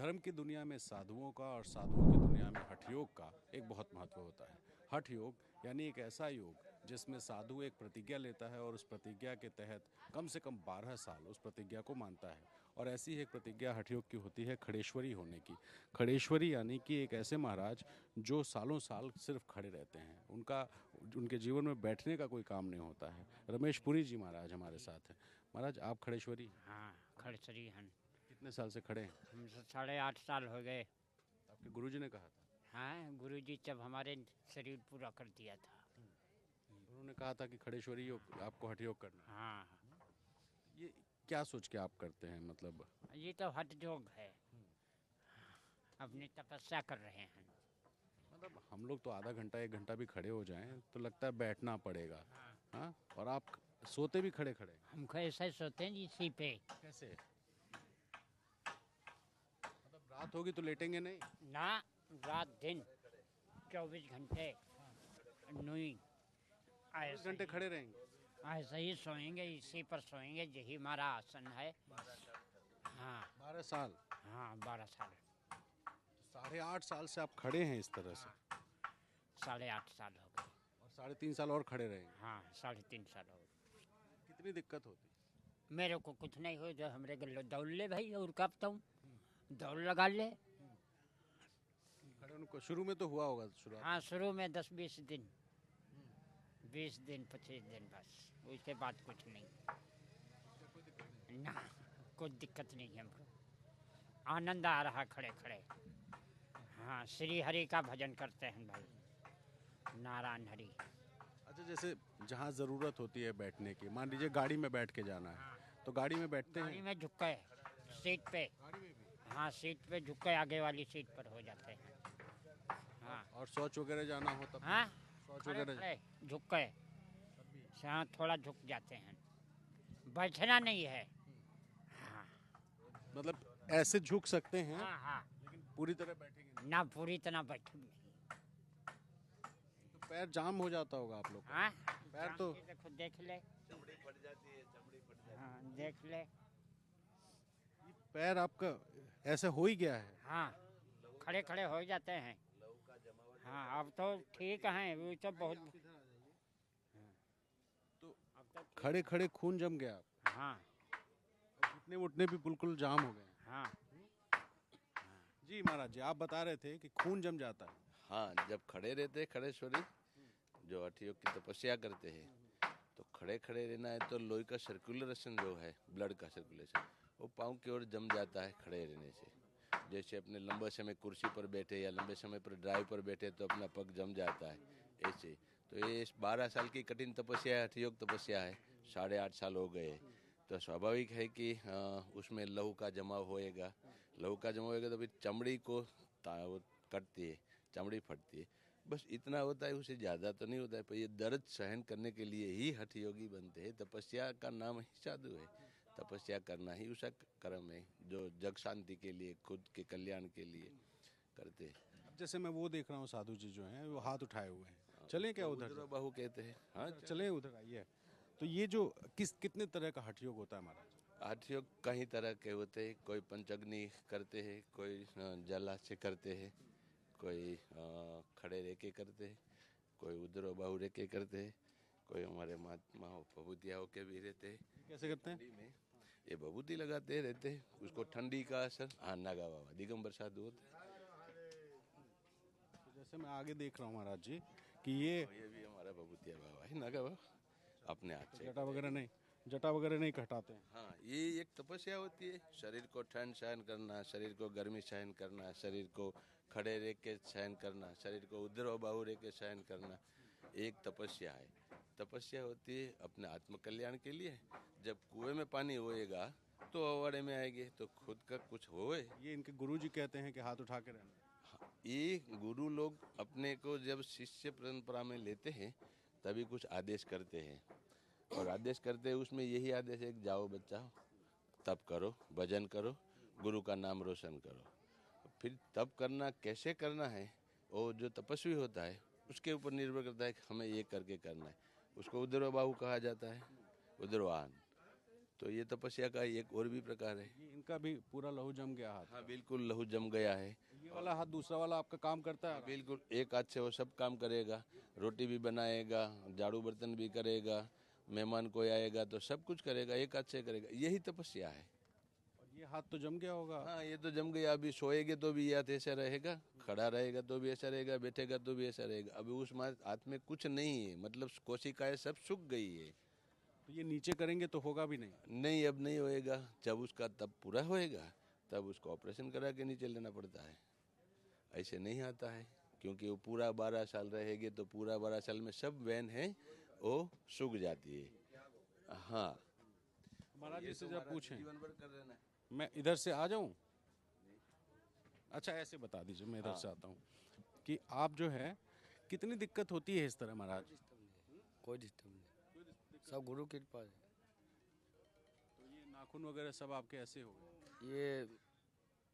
धर्म की दुनिया में साधुओं का और साधुओं की दुनिया में हठ योग का एक बहुत महत्व होता है। हठ योग यानी एक ऐसा योग जिसमें साधु एक प्रतिज्ञा लेता है और उस प्रतिज्ञा के तहत कम से कम 12 साल उस प्रतिज्ञा को मानता है। और ऐसी ही एक प्रतिज्ञा हठ योग की होती है खड़ेश्वरी होने की। खड़ेश्वरी यानी कि एक ऐसे महाराज जो सालों साल सिर्फ खड़े रहते हैं, उनके जीवन में बैठने का कोई काम नहीं होता है। रमेश पुरी जी महाराज हमारे साथ हैं। महाराज, आप खड़ेश्वरी हैं? हाँ, खड़सरी हन। कितने साल से खड़े हैं? हम 8.5 साल हो गए। आपके गुरुजी ने कहा था? हाँ, गुरुजी जब हमारे शरीर पूरा कर दिया था। उन्होंने कहा था कि खड़ेश्वरी योग आपको हठ योग करना है। हाँ, ये क्या सोच के आप करते हैं? मतलब ये तो हठ योग है। अपनी तपस्या कर रहे हैं। हम लोग तो आधा घंटा 1 घंटा भी खड़े हो जाएं तो लगता है बैठना पड़ेगा। हाँ, और आप सोते भी खड़े खड़े? हमको ऐसे सोते हैं इसी पे। कैसे? मतलब रात होगी तो लेटेंगे नहीं? ना, रात दिन 24 घंटे नुई 24 घंटे खड़े रहेंगे? ऐसे ही सोएंगे, इसी पर सोएंगे। यही हमारा आसन है। हाँ 12 साल? हाँ, 12 साल। 8.5 साल से आप खड़े हैं इस तरह से? 8.5 साल हो गए। और 3.5 साल और खड़े रहेंगे? हाँ, 3.5 साल हो गए। कितनी दिक्कत होती? मेरे को कुछ नहीं हो, जो हमरे गल्लो दौड़ ले भाई, और कब तुम दौड़ लगा ले। खड़े उनको शुरू में तो हुआ होगा शुरुआत? हाँ, शुरू में 10-20 दिन, 20 दिन 25 दिन बस। उसके बाद कुछ नहीं। ना, कुछ दिक्कत नहीं है हमको। आनंद आ रहा खड़े खड़े। हाँ, श्री हरि का भजन करते हैं भाई, नारायण हरि। अच्छा, जैसे जहाँ ज़रूरत होती है बैठने की, मान लीजिए गाड़ी में बैठ के जाना है तो गाड़ी में बैठते गाड़ी हैं? में झुक के सीट पे। गाड़ी में भी? हाँ, सीट पे झुक के आगे वाली सीट पर हो जाते हैं। हाँ और शौच वगैरह जाना हो तब? हाँ, शौच खड़े वगैरह खड़े झुक के। हाँ, थोड़ा झुक जाते हैं। बैठना नहीं है। हाँ मतलब ऐसे झुक सकते हैं हाँ हाँ। लेकिन पूरी तरह बैठेंगे नहीं? ना पूरी तरह बैठे नहीं। तो पैर जाम हो जाता होगा आप लोग का। हाँ, पैर तो देखो, देख ले। चमड़ी फट जाती है, चमड़ी फट जाती है। हाँ, देख ले। पैर आपका ऐसे हो ही गया है? हाँ, खड़े खड़े हो जाते हैं। लहू का जमावट। हाँ, अब तो ठीक है। वो तो बहुत। तो अब तो ठीक। खड़े खड़े खून जम गया आप? हाँ और घुटने वुटने भी बिल्कुल जाम हो गए? हाँ। जी महाराज जी, आप बता रहे थे कि खून जम जाता है। हाँ, जब खड़े रहते हैं खड़ेश्वरी, जो हठ योग की तपस्या करते हैं, तो खड़े खड़े रहना है तो लोही का सर्कुलेशन जो है, ब्लड का सर्कुलेशन, वो पाँव की ओर जम जाता है खड़े रहने से। जैसे अपने लंबे समय कुर्सी पर बैठे या लंबे समय पर ड्राइव पर बैठे तो अपना पग जम जाता है, ऐसे। तो ये 12 साल की कठिन तपस्या है, हठ योग तपस्या है। 8.5 साल हो गए, तो स्वाभाविक है कि उसमें लहू का जमाव होएगा। लहू का जमाव होएगा तो फिर चमड़ी को वो कटती है, चमड़ी फटती है। बस इतना होता है, उससे ज़्यादा तो नहीं होता है। पर ये दर्द सहन करने के लिए ही हठ योगी बनते हैं। तपस्या का नाम ही साधु है। तपस्या करना ही उसका कर्म है, जो जग शांति के लिए, खुद के कल्याण के लिए करते हैं। अब जैसे मैं वो देख रहा हूँ, साधु जी जो हैं वो हाथ उठाए हुए हैं, चलें क्या उधर? उधर बाहु कहते हैं। हाँ, चलें, उधर आइए। तो ये जो कितने तरह का हठ योग होता है महाराज? हठ योग कई तरह के होते हैं। कोई पंचग्नि करते हैं, कोई जला से करते हैं, कोई खड़े रह के करते हैं, कोई उधर बाहु रह के करते हैं, कोई हमारे महात्मा भभूतिया होके भी रहते हैं। कैसे करते हैं? ठंडी में ये भभूति लगाते रहते हैं, उसको ठंडी का असर। हाँ, नागा बाबा दिगंबर साधु होते हैं। तो जैसे मैं आगे देख रहा हूँ महाराज जी कि ये ये भी हमारा भभूतिया बाबा है, नागा बाबा, अपने हाथ से। जटा वगैरह नहीं कटाते हैं? हाँ, ये एक तपस्या होती है। शरीर को ठंड सहन करना, शरीर को गर्मी सहन करना, शरीर को खड़े रह के सहन करना, शरीर को उधर बाहु रह के सहन करना, एक तपस्या है। तपस्या होती है अपने आत्म कल्याण के लिए। जब कुएं में पानी होएगा तो अवाड़े में आएंगे, तो खुद का कुछ होए। ये इनके गुरुजी कहते हैं कि हाथ उठा के रहना। हाँ, ये गुरु लोग अपने को जब शिष्य परंपरा में लेते हैं तभी कुछ आदेश करते हैं, और आदेश करते हैं उसमें यही आदेश है कि जाओ बच्चा, तप करो, भजन करो, गुरु का नाम रोशन करो। फिर तप करना कैसे करना है, वो जो तपस्वी होता है उसके ऊपर निर्भर करता है कि हमें ये करके करना है। उसको उदरबाहु कहा जाता है, उदरवान। तो ये तपस्या का एक और भी प्रकार है। ये इनका भी पूरा लहू जम गया हाथ। हाँ बिल्कुल लहू जम गया है। ये वाला हाथ दूसरा वाला आपका काम करता है? बिल्कुल एक हाथ से वो सब काम करेगा, रोटी भी बनाएगा, झाड़ू बर्तन भी करेगा, मेहमान कोई आएगा तो सब कुछ करेगा, एक हाथ से करेगा। यही तपस्या है। और ये हाथ तो जम गया होगा। हाँ ये तो जम गया। अभी सोएगे तो भी ये हाथ ऐसा रहेगा, खड़ा रहेगा तो भी ऐसा रहेगा, बैठेगा तो भी ऐसा रहेगा। अभी उस हाथ में कुछ नहीं है, मतलब कोशिकाएं सब सूख गई है। तो ये नीचे करेंगे तो होगा भी नहीं। नहीं अब नहीं होएगा। जब उसका तब पूरा होएगा तब उसको ऑपरेशन करा के नीचे लेना पड़ता है। ऐसे नहीं आता है, क्योंकि वो पूरा 12 साल रहेगी तो पूरा 12 साल में सब वेन है वो सूख जाती है। हाँ महाराज जी से जब पूछें जीवन भर कर लेना है। मैं इधर से आ जाऊं? अच्छा ऐसे बता दीजिए, मैं इधर से आता हूँ कि आप जो है कितनी दिक्कत होती है इस तरह महाराज? कोई डिस्टर्ब नहीं, सब गुरु की कृपा है। तो ये नाखून वगैरह सब आपके ऐसे हो गए? ये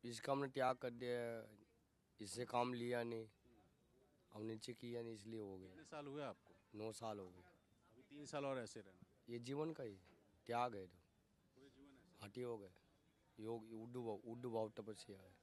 इसका हमने त्याग कर दिया, इससे काम लिया नहीं, अब नीचे किया नहीं, इसलिए हो गया। कितने साल हुए आपको? 9 साल हो गए। अभी 3 साल और ऐसे रहना? ये जीवन का ही त्याग है, तो हटी हो गए। योग उड्डू भाव तपस्या है,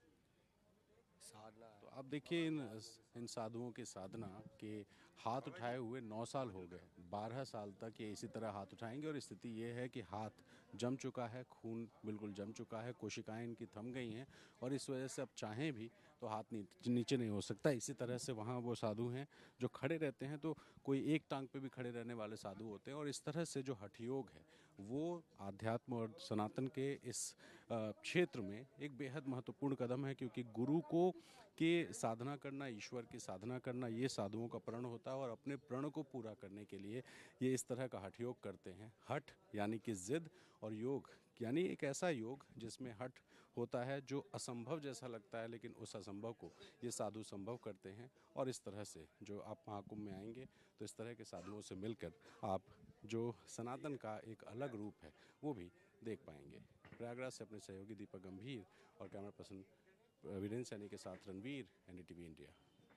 साधना है। तो आप देखिए इन साधुओं की साधना के हाथ उठाए हुए 9 साल हो गए, 12 साल तक ये इसी तरह हाथ उठाएंगे और स्थिति ये है कि हाथ जम चुका है, खून बिल्कुल जम चुका है, कोशिकाएं इनकी थम गई हैं और इस वजह से अब चाहें भी तो हाथ नीचे नहीं हो सकता। इसी तरह से वहाँ वो साधु हैं जो खड़े रहते हैं, तो कोई एक टांग पे भी खड़े रहने वाले साधु होते हैं। और इस तरह से जो हठ योग है वो आध्यात्म और सनातन के इस क्षेत्र में एक बेहद महत्वपूर्ण कदम है, क्योंकि गुरु को के साधना करना, ईश्वर की साधना करना, ये साधुओं का प्रण होता है। और अपने प्रण को पूरा करने के लिए ये इस तरह का हठ योग करते हैं। हठ यानी कि जिद, और योग यानी एक ऐसा योग जिसमें हठ होता है जो असंभव जैसा लगता है, लेकिन उस असंभव को ये साधु संभव करते हैं। और इस तरह से जो आप महाकुंभ में आएंगे तो इस तरह के साधुओं से मिलकर आप जो सनातन का एक अलग रूप है वो भी देख पाएंगे। प्रयागराज से अपने सहयोगी दीपक गंभीर और कैमरा पर्सन वीरेंद्र सैनी के साथ रणवीर, NDTV इंडिया।